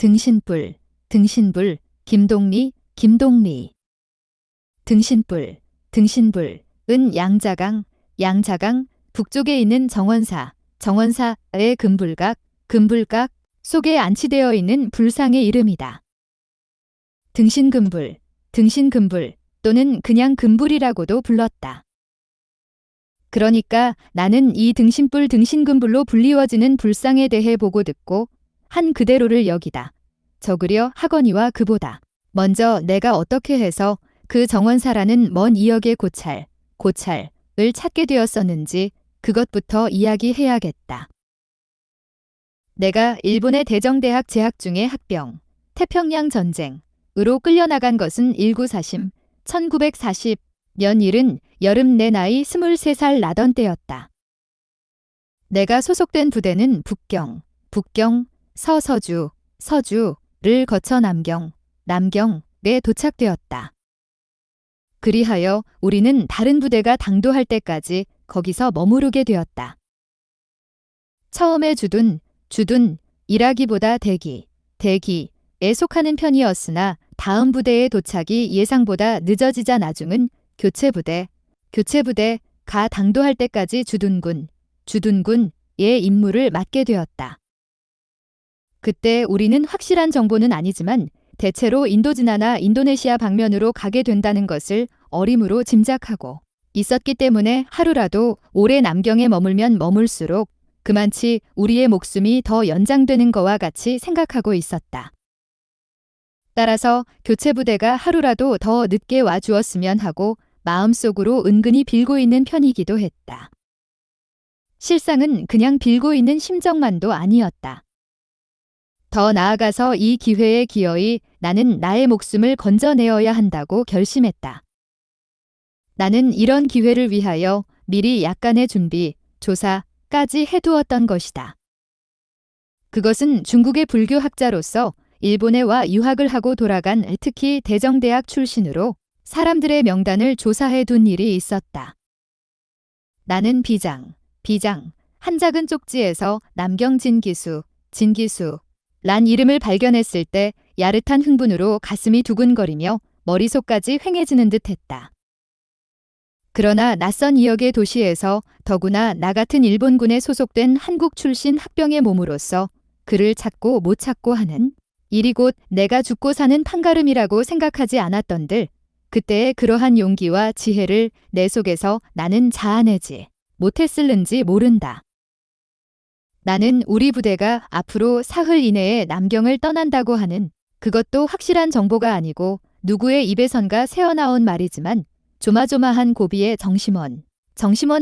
등신불, 등신불, 김동리, 김동리. 등신불, 등신불은 양자강, 양자강 북쪽에 있는 정원사, 정원사의 금불각, 금불각 속에 안치되어 있는 불상의 이름이다. 등신금불, 등신금불 또는 그냥 금불이라고도 불렀다. 그러니까 나는 이 등신불 등신금불로 불리워지는 불상에 대해 보고 듣고 한 그대로를 여기다 적으려 하거니와 그보다 먼저 내가 어떻게 해서 그 정원사라는 먼 이역의 고찰을 찾게 되었었는지 그것부터 이야기해야겠다. 내가 일본의 대정대학 재학 중에 학병, 태평양 전쟁으로 끌려나간 것은 1940, 1940년 일은 여름 내 나이 23살 나던 때였다. 내가 소속된 부대는 북경, 서주를 거쳐 남경에 도착되었다. 그리하여 우리는 다른 부대가 당도할 때까지 거기서 머무르게 되었다. 처음에 주둔이라기보다 대기에 속하는 편이었으나 다음 부대의 도착이 예상보다 늦어지자 나중은 교체부대가 당도할 때까지 주둔군의 임무를 맡게 되었다. 그때 우리는 확실한 정보는 아니지만 대체로 인도지나나 인도네시아 방면으로 가게 된다는 것을 어림으로 짐작하고 있었기 때문에 하루라도 오래 남경에 머물면 머물수록 그만치 우리의 목숨이 더 연장되는 거와 같이 생각하고 있었다. 따라서 교체부대가 하루라도 더 늦게 와 주었으면 하고 마음속으로 은근히 빌고 있는 편이기도 했다. 실상은 그냥 빌고 있는 심정만도 아니었다. 더 나아가서 이 기회에 기어이 나는 나의 목숨을 건져내어야 한다고 결심했다. 나는 이런 기회를 위하여 미리 약간의 준비, 조사까지 해두었던 것이다. 그것은 중국의 불교학자로서 일본에 와 유학을 하고 돌아간 특히 대정대학 출신으로 사람들의 명단을 조사해 둔 일이 있었다. 나는 비장, 한 작은 쪽지에서 남경 진기수 란 이름을 발견했을 때 야릇한 흥분으로 가슴이 두근거리며 머리속까지 휑해지는 듯했다. 그러나 낯선 이역의 도시에서 더구나 나 같은 일본군에 소속된 한국 출신 학병의 몸으로서 그를 찾고 못 찾고 하는 일이 곧 내가 죽고 사는 판가름이라고 생각하지 않았던들 그때의 그러한 용기와 지혜를 내 속에서 나는 자아내지 못했을는지 모른다. 나는 우리 부대가 앞으로 사흘 이내에 남경을 떠난다고 하는 그것도 확실한 정보가 아니고 누구의 입에선가 새어나온 말이지만 조마조마한 고비의 정심원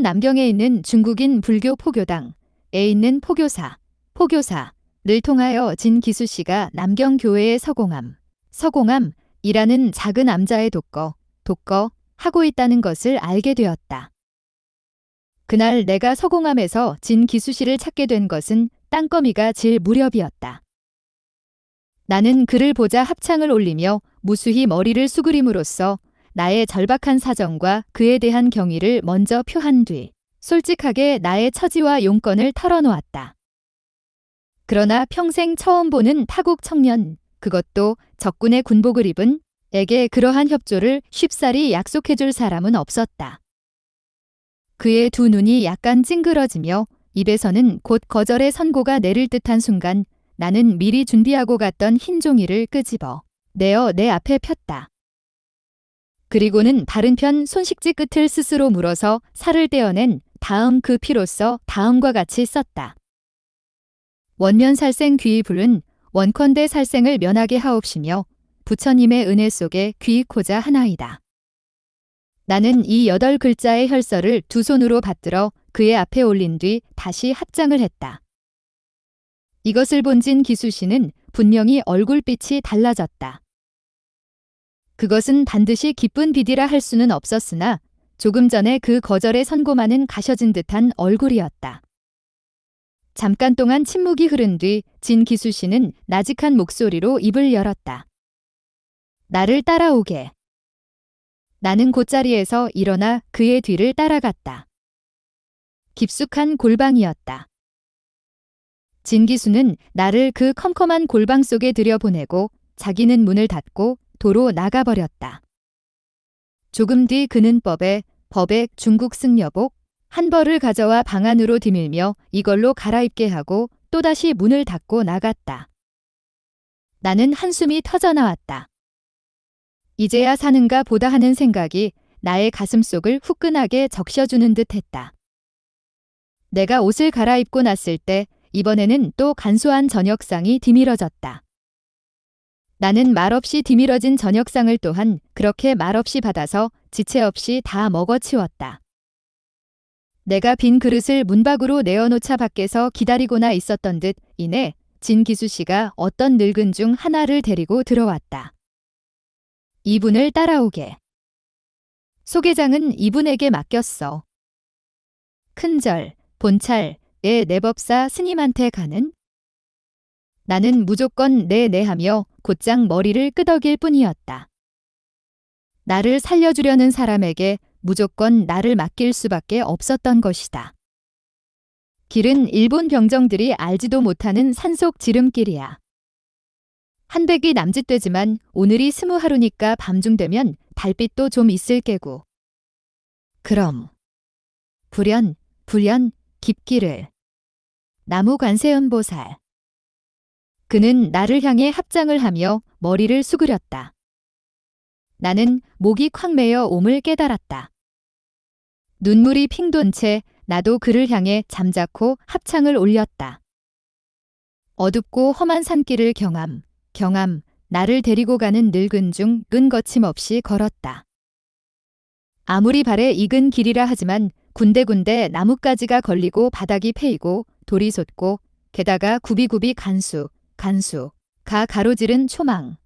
남경에 있는 중국인 불교 포교당에 있는 포교사를 통하여 진기수 씨가 남경 교회의 서공암이라는 작은 암자의 독거 하고 있다는 것을 알게 되었다. 그날 내가 서공암에서 진기수 씨를 찾게 된 것은 땅거미가 질 무렵이었다. 나는 그를 보자 합창을 올리며 무수히 머리를 수그림으로써 나의 절박한 사정과 그에 대한 경의를 먼저 표한 뒤 솔직하게 나의 처지와 용건을 털어놓았다. 그러나 평생 처음 보는 타국 청년, 그것도 적군의 군복을 입은 에게 그러한 협조를 쉽사리 약속해줄 사람은 없었다. 그의 두 눈이 약간 찡그러지며 입에서는 곧 거절의 선고가 내릴 듯한 순간 나는 미리 준비하고 갔던 흰 종이를 끄집어 내어 내 앞에 폈다. 그리고는 다른 편 손식지 끝을 스스로 물어서 살을 떼어낸 다음 그 피로써 다음과 같이 썼다. 원면살생 귀의불은 원컨대 살생을 면하게 하옵시며 부처님의 은혜 속에 귀의코자 하나이다. 나는 이 8글자의 혈서를 두 손으로 받들어 그의 앞에 올린 뒤 다시 합장을 했다. 이것을 본 진기수 씨는 분명히 얼굴빛이 달라졌다. 그것은 반드시 기쁜 비디라 할 수는 없었으나 조금 전에 그 거절의 선고만은 가셔진 듯한 얼굴이었다. 잠깐 동안 침묵이 흐른 뒤 진기수 씨는 나직한 목소리로 입을 열었다. 나를 따라오게. 나는 곧자리에서 일어나 그의 뒤를 따라갔다. 깊숙한 골방이었다. 진기수는 나를 그 컴컴한 골방 속에 들여보내고 자기는 문을 닫고 도로 나가버렸다. 조금 뒤 그는 법액 중국 승려복 한 벌을 가져와 방 안으로 디밀며 이걸로 갈아입게 하고 또다시 문을 닫고 나갔다. 나는 한숨이 터져나왔다. 이제야 사는가 보다 하는 생각이 나의 가슴속을 후끈하게 적셔주는 듯 했다. 내가 옷을 갈아입고 났을 때 이번에는 또 간소한 저녁상이 디밀어졌다. 나는 말없이 디밀어진 저녁상을 또한 그렇게 말없이 받아서 지체 없이 다 먹어치웠다. 내가 빈 그릇을 문 밖으로 내어놓자 밖에서 기다리고나 있었던 듯 이내 진기수 씨가 어떤 늙은 중 하나를 데리고 들어왔다. 이분을 따라오게. 소개장은 이분에게 맡겼어. 큰절, 본찰, 내 법사 스님한테 가는? 나는 무조건 네 하며 곧장 머리를 끄덕일 뿐이었다. 나를 살려주려는 사람에게 무조건 나를 맡길 수밖에 없었던 것이다. 길은 일본 병정들이 알지도 못하는 산속 지름길이야. 한백이 남짓되지만 오늘이 20하루니까 밤중 되면 달빛도 좀 있을 게고. 그럼 불연 깊기를. 나무 관세음보살. 그는 나를 향해 합장을 하며 머리를 수그렸다. 나는 목이 콱 메어 옴을 깨달았다. 눈물이 핑 돈 채 나도 그를 향해 잠자코 합창을 올렸다. 어둡고 험한 산길을 경암, 나를 데리고 가는 늙은 중 끈 거침없이 걸었다. 아무리 발에 익은 길이라 하지만 군데군데 나뭇가지가 걸리고 바닥이 패이고 돌이 솟고 게다가 굽이굽이 가 가로지른 초망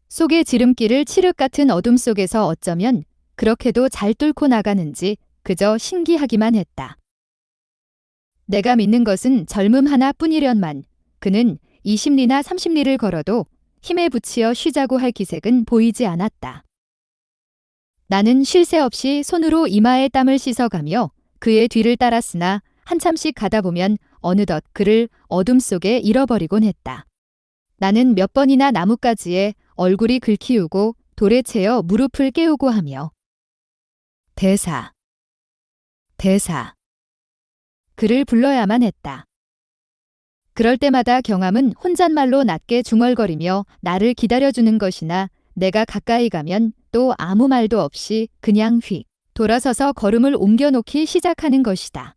속의 지름길을 칠흑 같은 어둠 속에서 어쩌면 그렇게도 잘 뚫고 나가는지 그저 신기하기만 했다. 내가 믿는 것은 젊음 하나뿐이련만 그는 20리나 30리를 걸어도 힘에 부치어 쉬자고 할 기색은 보이지 않았다. 나는 쉴 새 없이 손으로 이마에 땀을 씻어가며 그의 뒤를 따랐으나 한참씩 가다 보면 어느덧 그를 어둠 속에 잃어버리곤 했다. 나는 몇 번이나 나뭇가지에 얼굴이 긁히우고 돌에 채여 무릎을 깨우고 하며 대사 그를 불러야만 했다. 그럴 때마다 경암은 혼잣말로 낮게 중얼거리며 나를 기다려주는 것이나 내가 가까이 가면 또 아무 말도 없이 그냥 휙 돌아서서 걸음을 옮겨놓기 시작하는 것이다.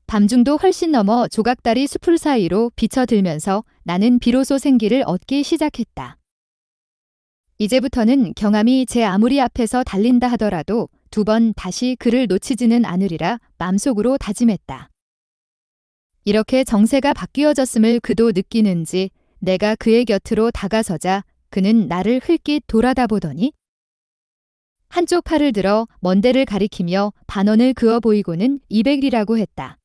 밤중도 훨씬 넘어 조각다리 수풀 사이로 비쳐들면서 나는 비로소 생기를 얻기 시작했다. 이제부터는 경암이 제 아무리 앞에서 달린다 하더라도 2번 다시 그를 놓치지는 않으리라 맘속으로 다짐했다. 이렇게 정세가 바뀌어졌음을 그도 느끼는지 내가 그의 곁으로 다가서자 그는 나를 흘낏 돌아다보더니 한쪽 팔을 들어 먼 데를 가리키며 반원을 그어 보이고는 200이라고 했다.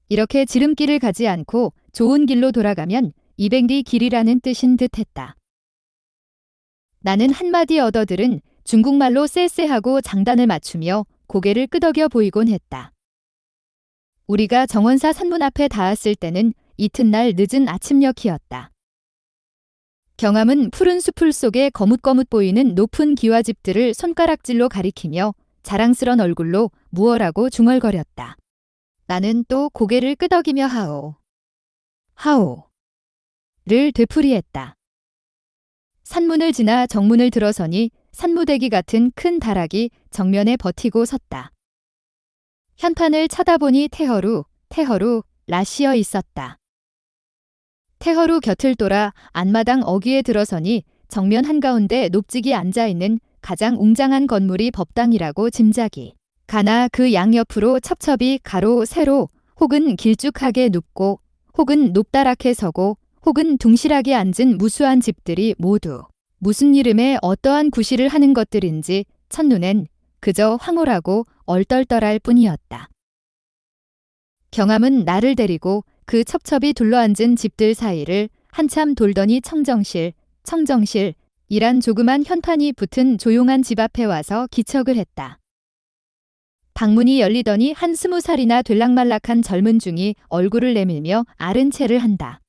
이렇게 지름길을 가지 않고 좋은 길로 돌아가면 200리 길이라는 뜻인 듯 했다. 나는 한마디 얻어들은 중국말로 쎄쎄하고 장단을 맞추며 고개를 끄덕여 보이곤 했다. 우리가 정원사 산문 앞에 닿았을 때는 이튿날 늦은 아침녘이었다. 경암은 푸른 수풀 속에 거뭇거뭇 보이는 높은 기와집들을 손가락질로 가리키며 자랑스런 얼굴로 무어라고 중얼거렸다. 나는 또 고개를 끄덕이며 하오를 되풀이했다. 산문을 지나 정문을 들어서니 산무대기 같은 큰 다락이 정면에 버티고 섰다. 현판을 쳐다보니 태허루 라시어 있었다. 태허루 곁을 돌아 안마당 어귀에 들어서니 정면 한가운데 높직이 앉아있는 가장 웅장한 건물이 법당이라고 짐작이 가나 그 양옆으로 첩첩이 가로 세로 혹은 길쭉하게 눕고 혹은 높다랗게 서고 혹은 둥실하게 앉은 무수한 집들이 모두 무슨 이름에 어떠한 구실을 하는 것들인지 첫눈엔 그저 황홀하고 얼떨떨할 뿐이었다. 경암은 나를 데리고 그 첩첩이 둘러앉은 집들 사이를 한참 돌더니 청정실이란 조그만 현판이 붙은 조용한 집 앞에 와서 기척을 했다. 방문이 열리더니 한 20살이나 될락말락한 젊은 중이 얼굴을 내밀며 아른 체를 한다.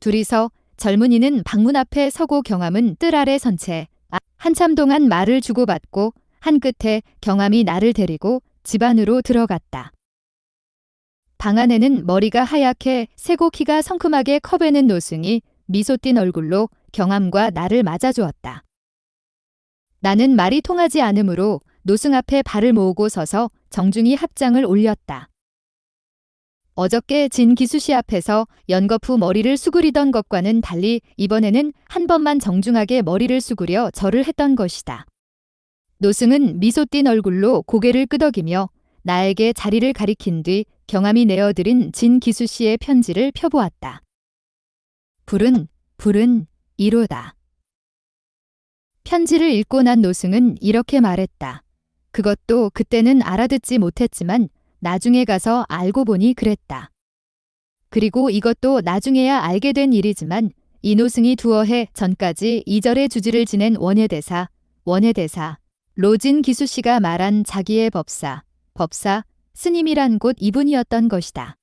둘이서 젊은이는 방문 앞에 서고 경함은 뜰 아래 선 채 한참 동안 말을 주고받고 한 끝에 경함이 나를 데리고 집 안으로 들어갔다. 방 안에는 머리가 하얗게 세고 키가 성큼하게 커베는 노승이 미소 띤 얼굴로 경함과 나를 맞아주었다. 나는 말이 통하지 않으므로 노승 앞에 발을 모으고 서서 정중히 합장을 올렸다. 어저께 진 기수씨 앞에서 연거푸 머리를 수그리던 것과는 달리 이번에는 한 번만 정중하게 머리를 수그려 절을 했던 것이다. 노승은 미소 띤 얼굴로 고개를 끄덕이며 나에게 자리를 가리킨 뒤 경함이 내어드린 진 기수씨의 편지를 펴보았다. 불은 이로다. 편지를 읽고 난 노승은 이렇게 말했다. 그것도 그때는 알아듣지 못했지만 나중에 가서 알고 보니 그랬다. 그리고 이것도 나중에야 알게 된 일이지만 이노승이 두어 해 전까지 이절의 주지를 지낸 원예대사 로진 기수씨가 말한 자기의 법사 스님이란 곳 이분이었던 것이다.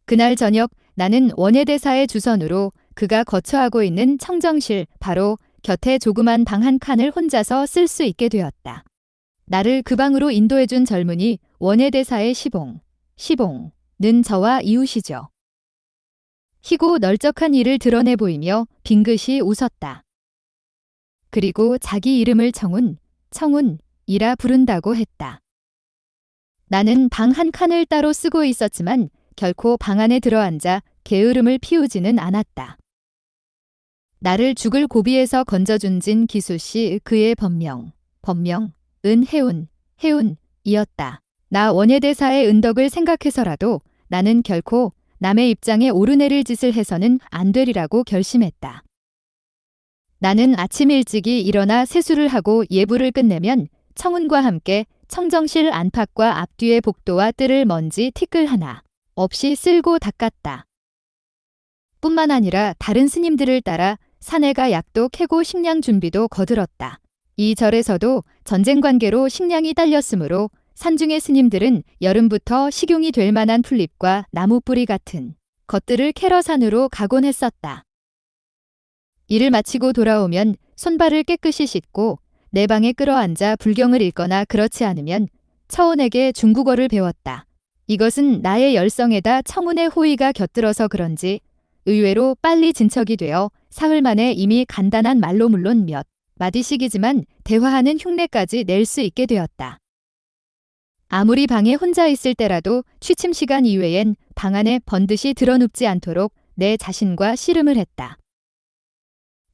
그날 저녁 나는 원예대사의 주선으로 그가 거처하고 있는 청정실 바로 곁에 조그만 방 한 칸을 혼자서 쓸 수 있게 되었다. 나를 그 방으로 인도해준 젊은이 원예대사의 시봉는 저와 이웃이죠. 희고 널쩍한 이를 드러내 보이며 빙긋이 웃었다. 그리고 자기 이름을 청운이라 부른다고 했다. 나는 방 한 칸을 따로 쓰고 있었지만 결코 방 안에 들어앉아 게으름을 피우지는 않았다. 나를 죽을 고비에서 건져준 진 기수씨 그의 법명은 해운이었다. 나 원예대사의 은덕을 생각해서라도 나는 결코 남의 입장에 오르내릴 짓을 해서는 안 되리라고 결심했다. 나는 아침 일찍이 일어나 세수를 하고 예불을 끝내면 청운과 함께 청정실 안팎과 앞뒤의 복도와 뜰을 먼지 티끌 하나 없이 쓸고 닦았다. 뿐만 아니라 다른 스님들을 따라 사내가 약도 캐고 식량 준비도 거들었다. 이 절에서도 전쟁 관계로 식량이 딸렸으므로 산중의 스님들은 여름부터 식용이 될 만한 풀잎과 나무뿌리 같은 것들을 캐러 산으로 가곤 했었다. 일을 마치고 돌아오면 손발을 깨끗이 씻고 내 방에 끌어앉아 불경을 읽거나 그렇지 않으면 처운에게 중국어를 배웠다. 이것은 나의 열성에다 청운의 호의가 곁들어서 그런지 의외로 빨리 진척이 되어 사흘 만에 이미 간단한 말로 물론 몇 마디씩이지만 대화하는 흉내까지 낼 수 있게 되었다. 아무리 방에 혼자 있을 때라도 취침 시간 이외엔 방 안에 번듯이 드러눕지 않도록 내 자신과 씨름을 했다.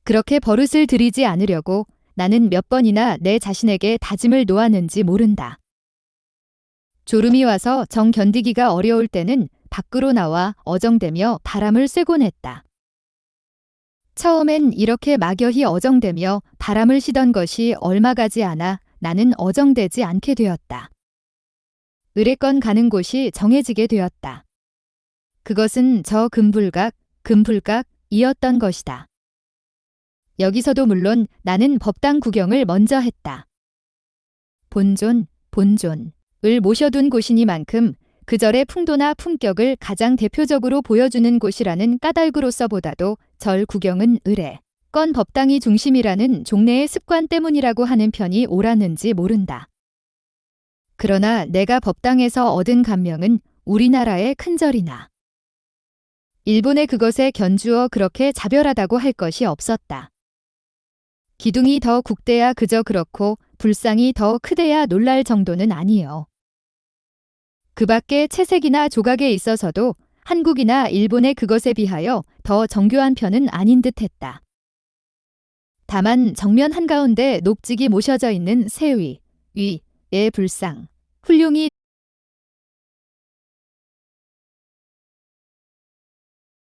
그렇게 버릇을 들이지 않으려고 나는 몇 번이나 내 자신에게 다짐을 놓았는지 모른다. 졸음이 와서 정 견디기가 어려울 때는 밖으로 나와 어정대며 바람을 쐬곤 했다. 처음엔 이렇게 막연히 어정대며 바람을 쉬던 것이 얼마 가지 않아 나는 어정되지 않게 되었다. 의례건 가는 곳이 정해지게 되었다. 그것은 저 금불각이었던 것이다. 여기서도 물론 나는 법당 구경을 먼저 했다. 본존을 모셔둔 곳이니만큼 그 절의 풍도나 품격을 가장 대표적으로 보여주는 곳이라는 까닭으로서보다도 절 구경은 의례건 법당이 중심이라는 종래의 습관 때문이라고 하는 편이 옳았는지 모른다. 그러나 내가 법당에서 얻은 감명은 우리나라의 큰 절이나 일본의 그것에 견주어 그렇게 자별하다고 할 것이 없었다. 기둥이 더 굵대야 그저 그렇고 불상이 더 크대야 놀랄 정도는 아니요. 그 밖에 채색이나 조각에 있어서도 한국이나 일본의 그것에 비하여 더 정교한 편은 아닌 듯했다. 다만 정면 한가운데 녹직이 모셔져 있는 세위의 불상, 훌륭히